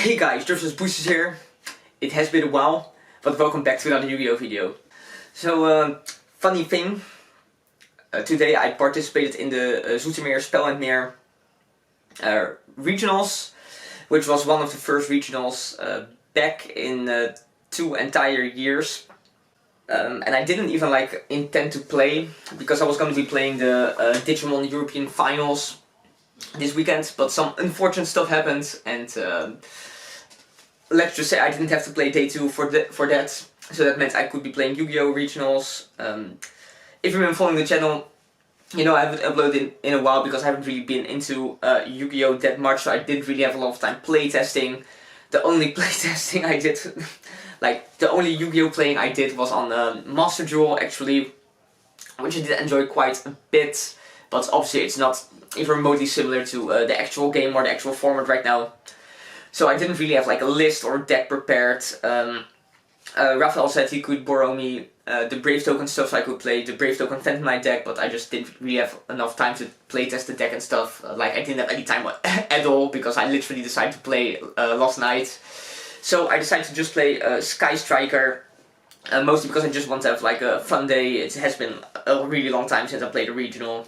Hey guys, just Boosters here. It has been a while, but welcome back to another Yu-Gi-Oh video. So, funny thing, today I participated in the Zoetermeer Spel and Meer regionals, which was one of the first regionals back in 2 entire years. And I didn't even intend to play, because I was going to be playing the Digimon European Finals this weekend, but some unfortunate stuff happened, and let's just say I didn't have to play day 2 for that, so that meant I could be playing Yu-Gi-Oh! Regionals. If you've been following the channel, you know I haven't uploaded in a while because I haven't really been into Yu-Gi-Oh! That much, so I didn't really have a lot of time playtesting. The only playtesting I did, the only Yu-Gi-Oh! Playing I did was on Master Duel actually, which I did enjoy quite a bit, but obviously it's not even remotely similar to the actual game or the actual format right now. So I didn't really have a list or deck prepared. Raphael said he could borrow me the Brave Token stuff so I could play the Brave Token Phantom Knight deck, but I just didn't really have enough time to playtest the deck and stuff. I didn't have any time at all because I literally decided to play last night. So I decided to just play Sky Striker, mostly because I just want to have a fun day. It has been a really long time since I played a regional.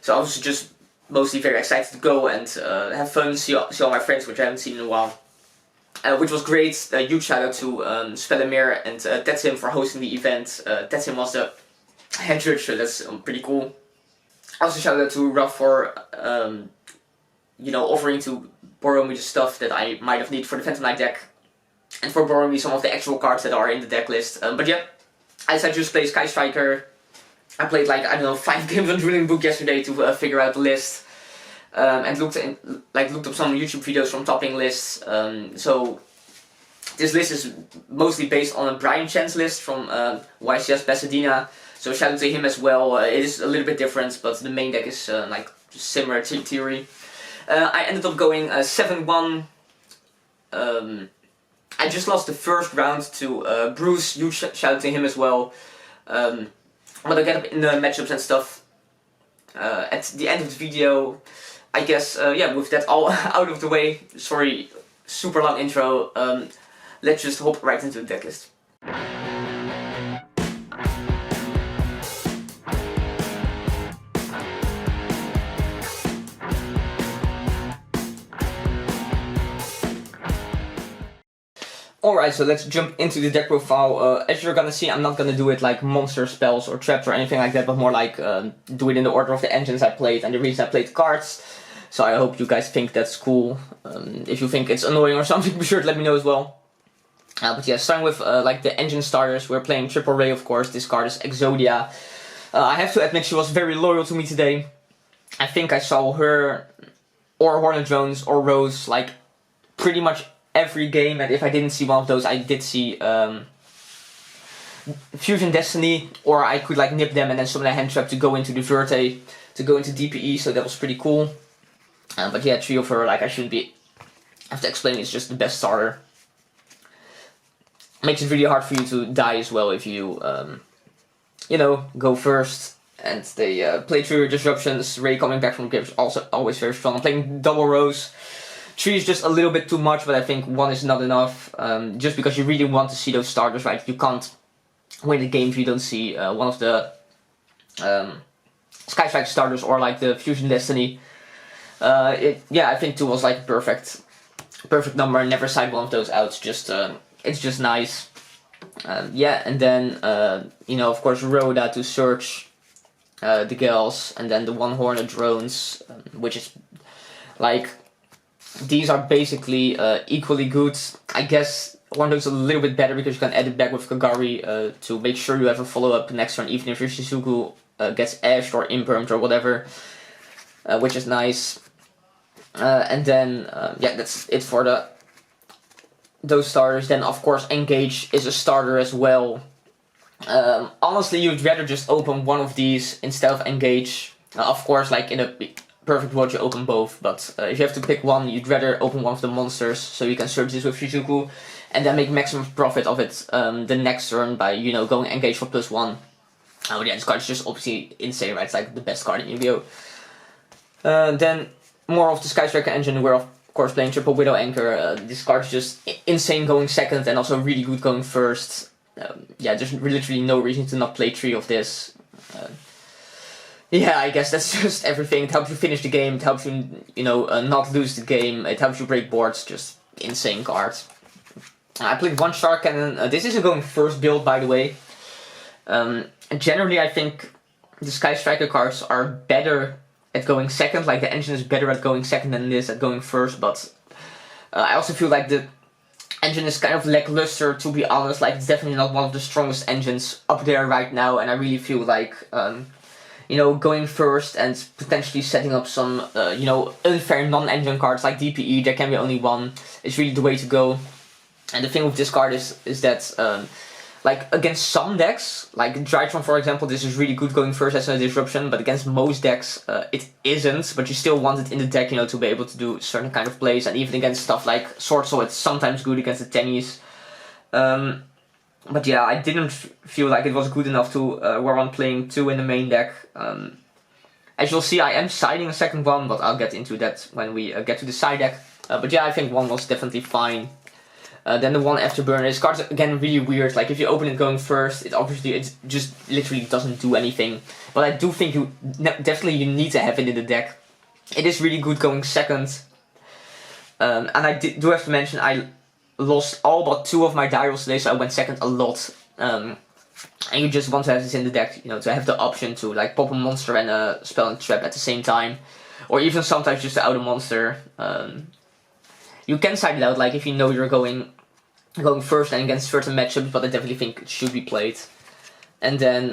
So I was just mostly very excited to go and have fun, see all my friends, which I haven't seen in a while. Which was great. A huge shout out to Spel and Meer and Tetsim for hosting the event. Tetsim was the head judge, so that's pretty cool. Also shout out to Ruff for offering to borrow me the stuff that I might have needed for the Phantom Knight deck, and for borrowing me some of the actual cards that are in the deck list. But yeah, I decided to just play Sky Striker. I played 5 games on Drilling Book yesterday to figure out the list, and looked up some YouTube videos from topping lists. So this list is mostly based on a Brian Chan's list from YCS Pasadena. So shout out to him as well. It is a little bit different, but the main deck is similar to theory. I ended up going 7-1. I just lost the first round to Bruce. Huge shout out to him as well. But I'll get up in the matchups and stuff at the end of the video. I guess, yeah, with that all out of the way, sorry, super long intro, let's just hop right into the decklist. Alright, so let's jump into the deck profile. As you're gonna see, I'm not gonna do it like monster spells or traps or anything like that, but more do it in the order of the engines I played and the reason I played the cards. So I hope you guys think that's cool. If you think it's annoying or something, be sure to let me know as well. But yeah, starting with the engine starters, we're playing Triple Raye, of course. This card is Exodia. I have to admit she was very loyal to me today. I think I saw her or Hornet Jones or Rose pretty much every game, and if I didn't see one of those, I did see Fusion Destiny, or I could nip them and then summon a hand trap to go into the Verte, to go into DPE, so that was pretty cool. But yeah, 3 of her, I shouldn't have to explain, it's just the best starter. Makes it really hard for you to die as well if you, go first. And they play through your disruptions. Raye coming back from the grave is also always very strong. I'm playing double Rose. 3 is just a little bit too much, but I think 1 is not enough. Just because you really want to see those starters, right? You can't win the game if you don't see one of the Sky Strike starters or the Fusion Destiny. Yeah, I think 2 was perfect number. Never side one of those out. It's just nice. Yeah, and then of course Rhoda to search the girls, and then the 1 Hornet drones, which is these are basically equally good. I guess one looks a little bit better because you can add it back with Kagari to make sure you have a follow-up next turn, even if your Shizuku gets ashed or impermed or whatever, which is nice. And then, yeah, that's it for those starters. Then, of course, Engage is a starter as well. Honestly, you'd rather just open one of these instead of Engage. Of course, in a perfect world you open both, but if you have to pick one, you'd rather open one of the monsters, so you can search this with Shizuku, and then make maximum profit of it the next turn by, going Engage for +1. Oh yeah, this card is just obviously insane, right? It's the best card in Yu-Gi-Oh! Then more of the Sky Striker engine, where course, playing triple Widow Anchor, this card is just insane going second and also really good going first. Yeah, there's literally no reason to not play 3 of this. Yeah, I guess that's just everything. It helps you finish the game, it helps you, not lose the game, it helps you break boards, just insane cards. I played 1 Shark Cannon. This isn't going first build, by the way. Generally, I think the Sky Striker cards are better at going second, like the engine is better at going second than it is at going first, but I also feel like the engine is kind of lackluster, to be honest. Like, it's definitely not one of the strongest engines up there right now, and I really feel like, going first and potentially setting up some, unfair non-engine cards like DPE, there can be only one, is really the way to go. And the thing with this card is that, like, against some decks, like Drytron for example, this is really good going first as a disruption, but against most decks, it isn't, but you still want it in the deck, to be able to do certain kind of plays, and even against stuff like Sword Soul, it's sometimes good against the tennies. But yeah, I didn't feel like it was good enough to warrant playing 2 in the main deck. As you'll see, I am siding a second one, but I'll get into that when we get to the side deck. But yeah, I think 1 was definitely fine. Then the 1 Afterburner, this card's again really weird. Like, if you open it going first, it just literally doesn't do anything. But I do think you need to have it in the deck. It is really good going second. And I do have to mention, I lost all but 2 of my die rolls today, so I went second a lot. And you just want to have this in the deck, to have the option to like pop a monster and a spell and trap at the same time. Or even sometimes just to out a monster. You can side it out, like if you know you're going first and against certain matchups, but I definitely think it should be played. And then,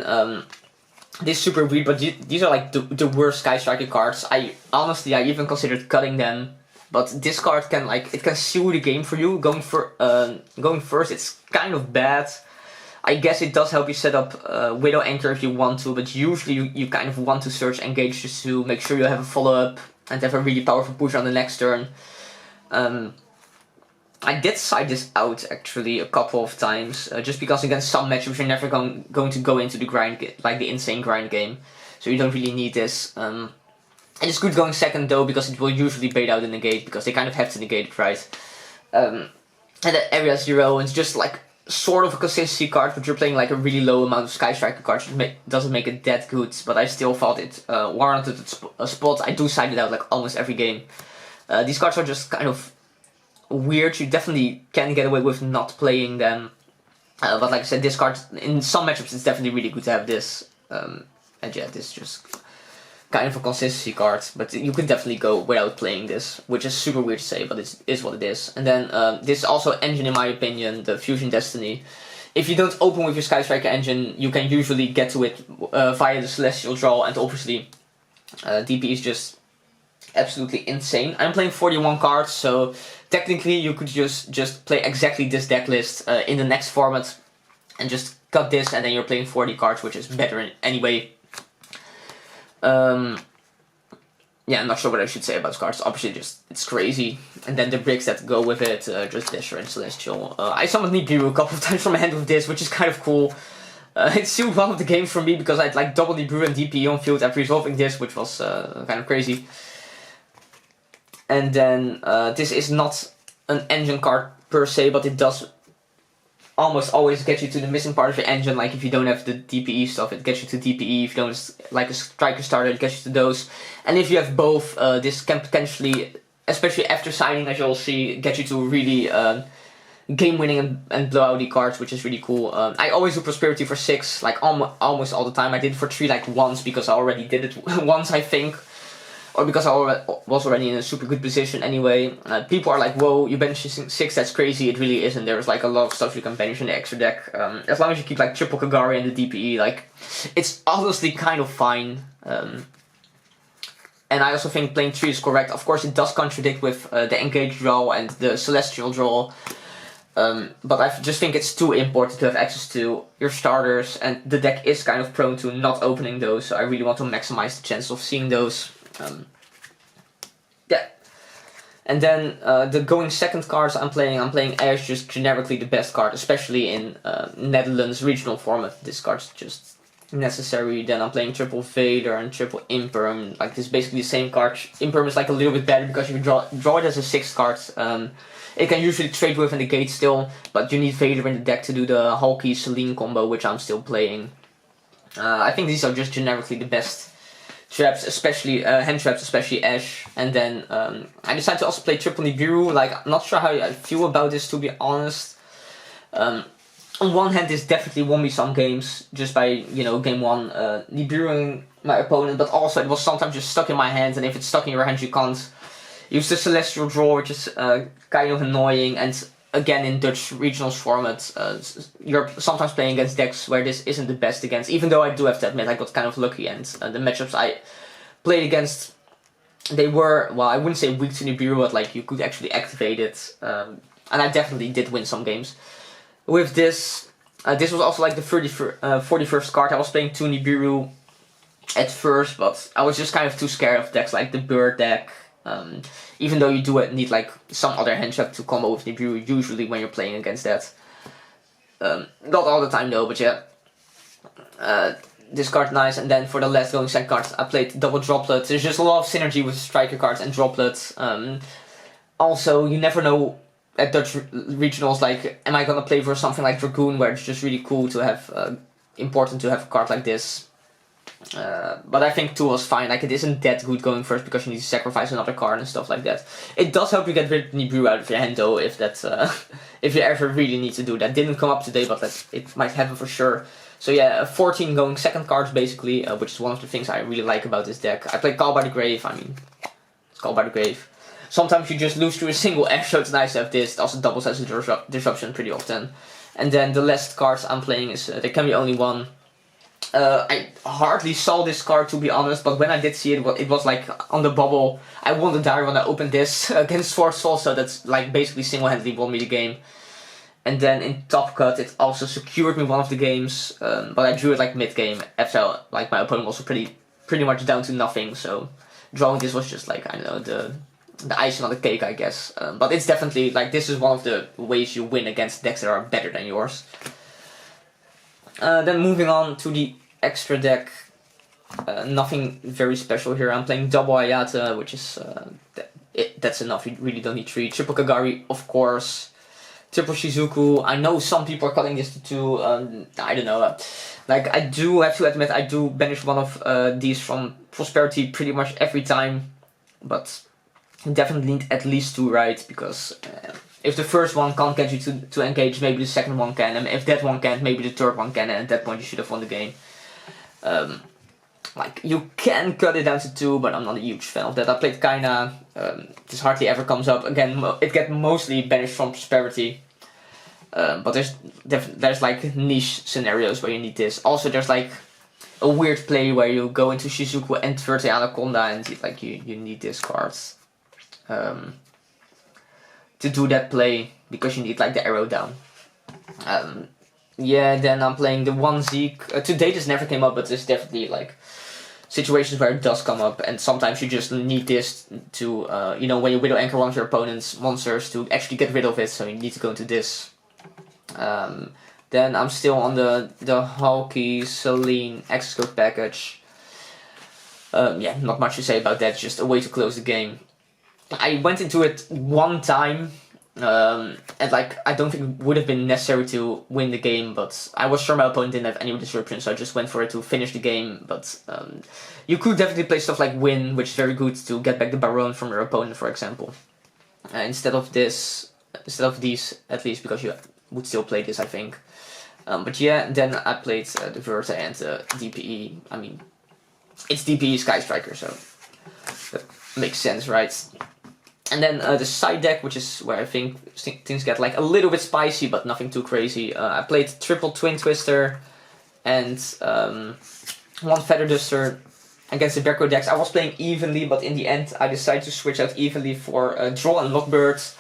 this is super weird, but these are like the worst Sky Striker cards. I even considered cutting them, but this card can seal the game for you. Going first, it's kind of bad. I guess it does help you set up Widow Anchor if you want to, but usually you kind of want to search Engage just to make sure you have a follow-up and have a really powerful push on the next turn. I did side this out actually a couple of times, just because against some matchups you're never going to go into the grind, like the insane grind game, so you don't really need this. And it's good going second though, because it will usually bait out the negate, because they kind of have to negate it, right? And then Area 0, it's just like sort of a consistency card, but you're playing like a really low amount of Sky Striker cards, which doesn't make it that good, but I still thought it warranted a spot. I do side it out like almost every game. These cards are just kind of weird. You definitely can get away with not playing them, but like I said, this card in some matchups it's definitely really good to have this. And yeah, this is just kind of a consistency card, but you can definitely go without playing this, which is super weird to say, but it is what it is. And then this is also engine, in my opinion, the Fusion Destiny. If you don't open with your Sky Striker engine, you can usually get to it via the Celestial Draw, and obviously DPE is just absolutely insane. I'm playing 41 cards, so technically you could just play exactly this deck list in the next format and just cut this, and then you're playing 40 cards, which is better anyway. Yeah, I'm not sure what I should say about cards. Obviously, it's crazy. And then the bricks that go with it, just Dasher and Celestial. I summoned Nibiru a couple of times from my hand with this, which is kind of cool. It sealed one of the games for me because I'd like double Nibiru and DPE on field after resolving this, which was kind of crazy. And then this is not an engine card per se, but it does almost always get you to the missing part of your engine. Like if you don't have the DPE stuff, it gets you to DPE. If you don't like a striker starter, it gets you to those. And if you have both, this can potentially, especially after signing, as you'll see, get you to really game winning and blow out the cards, which is really cool. I always do Prosperity for 6, like almost all the time. I did it for 3 like once because I already did it once, I think. Or because I was already in a super good position anyway. People are like, whoa, you bench 6, that's crazy. It really isn't. There's like a lot of stuff you can bench in the extra deck. As long as you keep like triple Kagari and the DPE, like, it's honestly kind of fine. And I also think playing 3 is correct. Of course, it does contradict with the Engage draw and the Celestial draw. But I just think it's too important to have access to your starters. And the deck is kind of prone to not opening those. So I really want to maximize the chance of seeing those. Yeah, and then the going second cards I'm playing Ash, just generically the best card, especially in Netherlands regional format. This card's just necessary. Then I'm playing triple Vader and triple Imperm. Like, this is basically the same card. Imperm is like a little bit better because you can draw it as a 6th card. It can usually trade with and negate still, but you need Vader in the deck to do the Hulky Celine combo, which I'm still playing. I think these are just generically the best traps, especially hand traps, especially Ash. And then I decided to also play triple Nibiru. Like, I'm not sure how I feel about this, to be honest. On one hand, this definitely won me some games just by, you know, game 1 Nibiruing my opponent, but also it was sometimes just stuck in my hand, and if it's stuck in your hand, you can't use the Celestial Draw, which is kind of annoying. And again, in Dutch regionals format, you're sometimes playing against decks where this isn't the best against, even though I do have to admit I got kind of lucky, and the matchups I played against, they were, well, I wouldn't say weak to Nibiru, but like you could actually activate it, and I definitely did win some games. With this, this was also like the 41st card. I was playing 2 Nibiru at first, but I was just kind of too scared of decks like the Bird deck. Even though you do need like some other hand trap to combo with Nibiru usually when you're playing against that. Not all the time though, but yeah. This card nice, and then for the last going second card I played double Droplet. There's just a lot of synergy with striker cards and Droplets. Also, you never know at Dutch regionals, like, am I gonna play for something like Dragoon, where it's just really cool to have, important to have a card like this. But I think 2 was fine. Like, it isn't that good going first because you need to sacrifice another card and stuff like that. It does help you get rid of Nibiru out of your hand though, if that's if you ever really need to do that. Didn't come up today, but it might happen for sure. So yeah, 14 going second cards basically, which is one of the things I really like about this deck. I play Call by the Grave. I mean, it's Call by the Grave. Sometimes you just lose to a single Ash, so it's nice to have this. It also doubles as a disruption pretty often. And then the last cards I'm playing is, there can be only one. I hardly saw this card, to be honest, but when I did see it, it was like on the bubble. I won the diary when I opened this against Forceful, so that's like basically single-handedly won me the game. And then in Top Cut, it also secured me one of the games, but I drew it like mid-game after like my opponent was pretty much down to nothing. So drawing this was just like, I don't know, the icing on the cake, I guess. But it's definitely like, this is one of the ways you win against decks that are better than yours. Then moving on to the extra deck, nothing very special here. I'm playing double Ayata, which is that's enough. You really don't need 3. Triple Kagari, of course. Triple Shizuku. I know some people are cutting this to 2. I don't know. Like, I do have to admit, I do banish one of these from Prosperity pretty much every time, but definitely need at least 2, right? Because if the first one can't get you to engage, maybe the second one can, and if that one can't, maybe the third one can, and at that point you should have won the game. Like, you can cut it down to 2, but I'm not a huge fan of that. I played Kaina, this hardly ever comes up. Again, it gets mostly banished from Prosperity. But there's like niche scenarios where you need this. Also, there's like a weird play where you go into Shizuku and Verte Anaconda, and like you need this card to do that play, because you need like the arrow down. Yeah, then I'm playing the 1 Zeke. Today this never came up, but there's definitely like situations where it does come up, and sometimes you just need this to, you know, when you Widow Anchor one of your opponent's monsters, to actually get rid of it, so you need to go into this. Then I'm still on the Hulky Celine Access Code package. Yeah, not much to say about that, just a way to close the game. I went into it one time, and like, I don't think it would have been necessary to win the game, but I was sure my opponent didn't have any disruption, so I just went for it to finish the game. But you could definitely play stuff like Win, which is very good to get back the Baron from your opponent, for example. Instead of these, at least, because you would still play this, I think. But yeah, then I played the Verta and the DPE. I mean, it's DPE Sky Striker, so that makes sense, right? And then the side deck, which is where I think things get like a little bit spicy, but nothing too crazy. I played triple Twin Twister and 1 Feather Duster against the Berko decks. I was playing evenly, but in the end I decided to switch out evenly for Draw and Lockbird.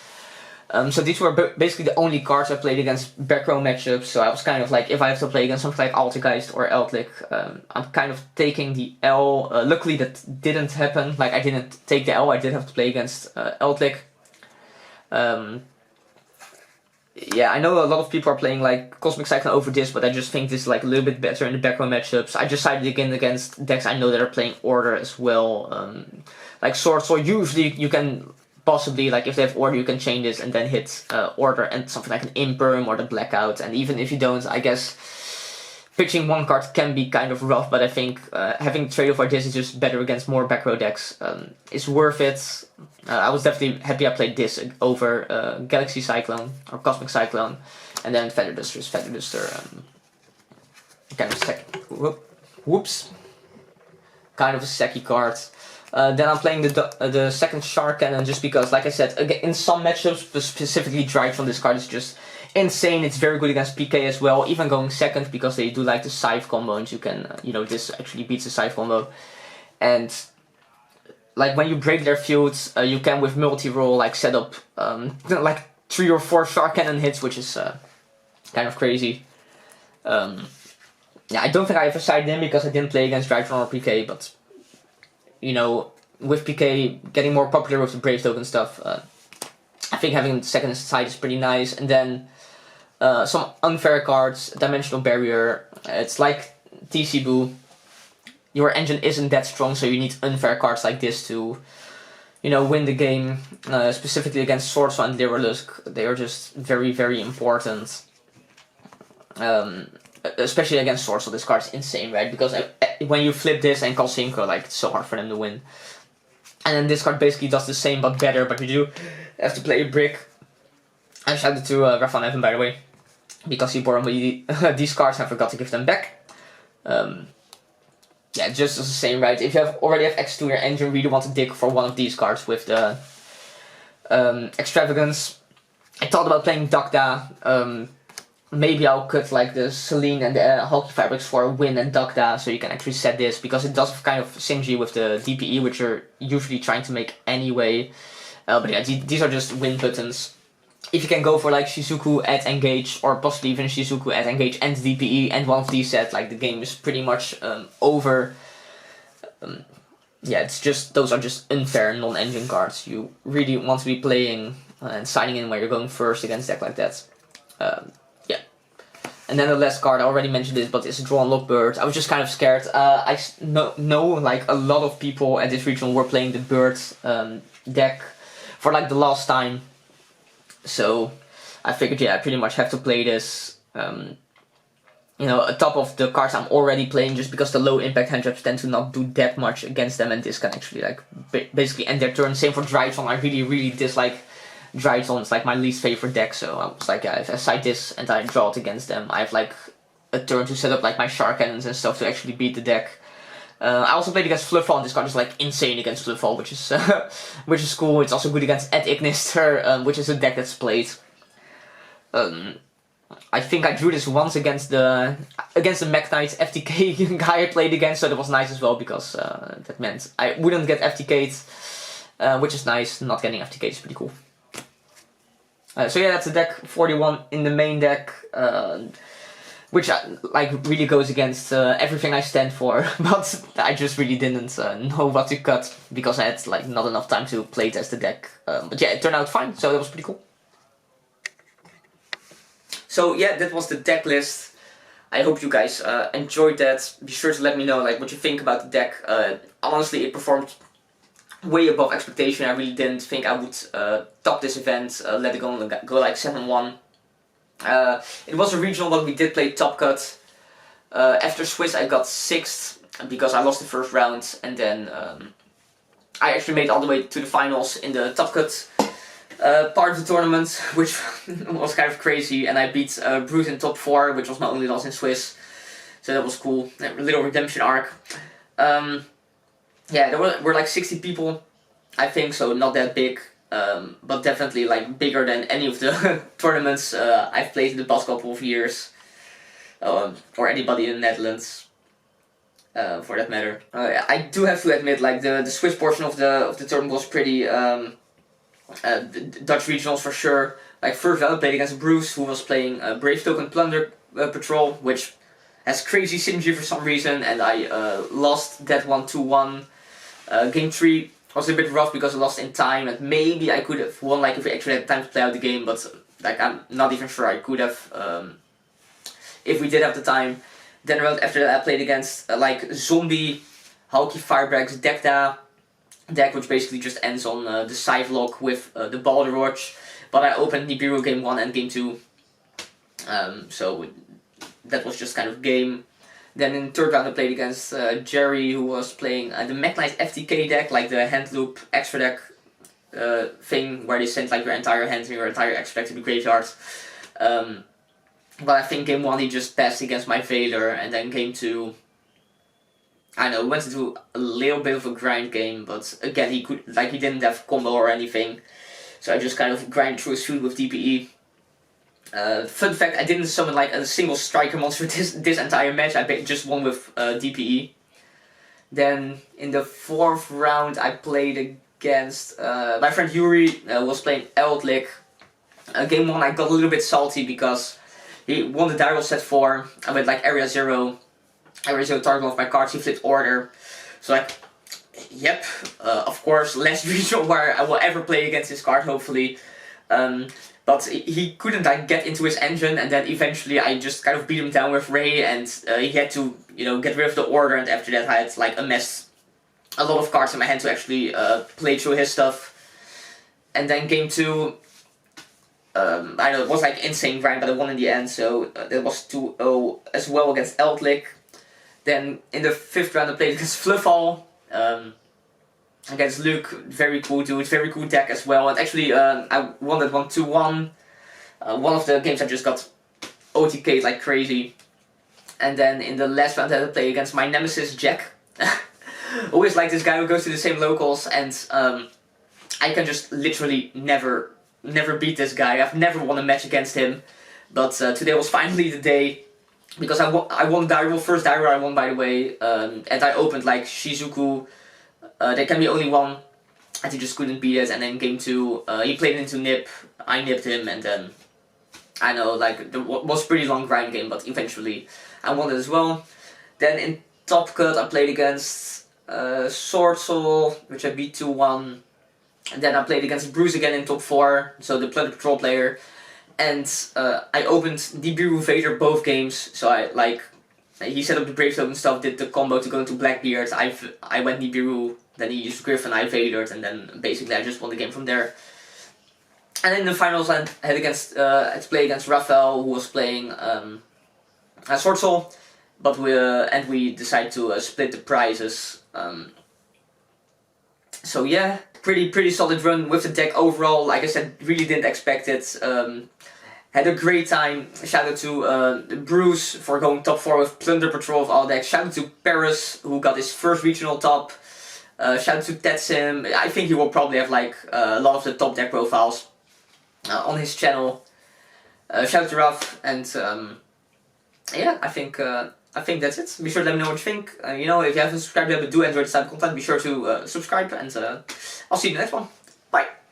So these were basically the only cards I played against Berko matchups, so I was kind of like, if I have to play against something like Altergeist or Eldlik, I'm kind of taking the L. Luckily that didn't happen, like I didn't take the L, I did have to play against Eldlik. Yeah, I know a lot of people are playing like Cosmic Cyclone over this, but I just think this is like a little bit better in the back row matchups. I just sided again against decks I know that are playing Order as well. Like Sword Sword, usually you can possibly, like if they have Order, you can chain this and then hit Order and something like an Imperm or the Blackout. And even if you don't, I guess pitching one card can be kind of rough, but I think having trade-off like this is just better against more back row decks. It's worth it. I was definitely happy I played this over Galaxy Cyclone or Cosmic Cyclone, and then Feather Duster is Feather Duster. Kind of whoops, kind of a sacky card. Then I'm playing the second Shark Cannon just because, like I said, again, in some matchups, but specifically Drive from this card is just insane. It's very good against PK as well, even going second because they do like the Scythe combo, and you can, this actually beats the Scythe combo. And like when you break their fields, you can with multi-roll like set up like 3 or 4 Shark Cannon hits, which is kind of crazy. Yeah, I don't think I ever sided in because I didn't play against Drive or PK, but with PK getting more popular with the Brave token stuff, I think having the second side is pretty nice. And then some unfair cards, Dimensional Barrier. It's like TC Boo. Your engine isn't that strong, so you need unfair cards like this to, win the game. Specifically against Swordsman and Lyrilusk, they are just very, very important. Especially against Swords, so this card is insane, right? Because when you flip this and call Synchro, like, it's so hard for them to win. And then this card basically does the same, but better, but you do have to play a brick. I shouted to Rafan Evan, by the way, because he borrowed me these cards and I forgot to give them back. Yeah, just as the same, right? If you already have X2 in your engine, really want to dig for one of these cards with the Extravagance. I thought about playing Dagda. Maybe I'll cut like the Celine and the Hulky Fabrics for Win and Dagda, so you can actually set this, because it does kind of synergy with the DPE, which you're usually trying to make anyway. But yeah, these are just win buttons. If you can go for like Shizuku at Engage, or possibly even Shizuku at Engage and DPE, and one of these set, like the game is pretty much over. Yeah, it's just, those are just unfair non-engine cards. You really want to be playing and signing in where you're going first against a deck like that. Yeah. And then the last card, I already mentioned it, but it's a Draw and Lock Bird. I was just kind of scared. I know like a lot of people at this regional were playing the Bird deck for like the last time. So I figured, yeah, I pretty much have to play this, atop of the cards I'm already playing, just because the low impact hand traps tend to not do that much against them, and this can actually like basically end their turn. Same for Drytron. I really dislike Drytron. It's like my least favorite deck, so I was like, yeah, if I side this and I draw it against them, I have like a turn to set up like my Shark Cannons and stuff to actually beat the deck. I also played against Fluffal, and this card is like insane against Fluffal, which is cool. It's also good against Ed Ignister, which is a deck that's played. I think I drew this once against the Mech Knight FTK guy I played against, so that was nice as well, because that meant I wouldn't get FTK'd, which is nice. Not getting FTK'd is pretty cool. So yeah, that's the deck 41 in the main deck. Which like really goes against everything I stand for, but I just really didn't know what to cut, because I had like not enough time to playtest the deck. But yeah, it turned out fine, so that was pretty cool. So yeah, that was the deck list. I hope you guys enjoyed that. Be sure to let me know like what you think about the deck. Honestly, it performed way above expectation. I really didn't think I would top this event, let it go like 7-1. It was a regional, but we did play Top Cut. After Swiss I got 6th, because I lost the first round, and then I actually made all the way to the finals in the Top Cut part of the tournament, which was kind of crazy, and I beat Brute in top 4, which was my only loss in Swiss, so that was cool. A little redemption arc. Yeah, there were like 60 people, I think, so not that big. But definitely like bigger than any of the tournaments I've played in the past couple of years, or anybody in the Netherlands, for that matter. I do have to admit, like the Swiss portion of the tournament was pretty Dutch regionals for sure. Like first round I played against Bruce, who was playing Brave Token Plunder Patrol, which has crazy synergy for some reason, and I lost that one 2-1. Game 3 was a bit rough because I lost in time, and maybe I could have won like if we actually had time to play out the game, but Like, I'm not even sure I could have, if we did have the time. Then right after that I played against like Zombie, Hulky Firebreaks deck, which basically just ends on the Scythe lock with the Balderwatch. But I opened Nibiru game 1 and game 2. So that was just kind of game. Then in third round I played against Jerry, who was playing the Mech Knight FTK deck, like the hand loop extra deck thing, where they send like your entire hand and your entire extra deck to the graveyard. But I think game 1 he just passed against my Vader, and then game 2, I know, went into a little bit of a grind game, but again he didn't have combo or anything, so I just kind of grind through his food with DPE. Fun fact, I didn't summon like a single striker monster this entire match, I just won with DPE. Then in the fourth round I played against my friend Yuri, was playing Eldlick. Game 1 I got a little bit salty because he won the die roll set 4, I went like area 0 target one of my cards, he flipped order. So like, yep, of course, last regional where I will ever play against this card, hopefully. But he couldn't like get into his engine, and then eventually I just kind of beat him down with Raye, and he had to, you know, get rid of the order, and after that I had like a lot of cards in my hand to actually play through his stuff. And then game 2, I know it was like insane grind, but I won in the end, so that was 2-0 as well against Eldlick. Then in the fifth round I played against Fluffall, against Luke, very cool dude, very cool deck as well, and actually I won that one 2-1. One of the games I just got OTK'd like crazy. And then in the last round I played against my nemesis Jack. Always like this guy who goes to the same locals, and I can just literally never beat this guy. I've never won a match against him, but today was finally the day, because I won die roll, first die roll I won by the way, and I opened like Shizuku, there can be only one, and he just couldn't beat it. And then game 2, he played into Nip, I nipped him, and then, I know, like, it was a pretty long grind game, but eventually I won it as well. Then in top cut I played against Sword Soul, which I beat 2-1. And then I played against Bruce again in top 4, so the Plunder Patrol player. And I opened Nibiru Vader both games, so he set up the Brave Token stuff, did the combo to go into Blackbeard, I went Nibiru, then he used Griffin, I Vadered, and then basically I just won the game from there. And in the finals I had to play against Raphael, who was playing Sword Soul, but we decided to split the prizes. So yeah, pretty solid run with the deck overall. Like I said, really didn't expect it. Had a great time. Shout out to Bruce for going top 4 with Plunder Patrol of all decks. Shout out to Paris, who got his first regional top. Shout out to Tetsim. I think he will probably have like a lot of the top deck profiles on his channel. Shout out to Raf, and yeah, I think that's it. Be sure to let me know what you think. You know, if you haven't subscribed yet but do enjoy this type of content, be sure to subscribe, and I'll see you in the next one.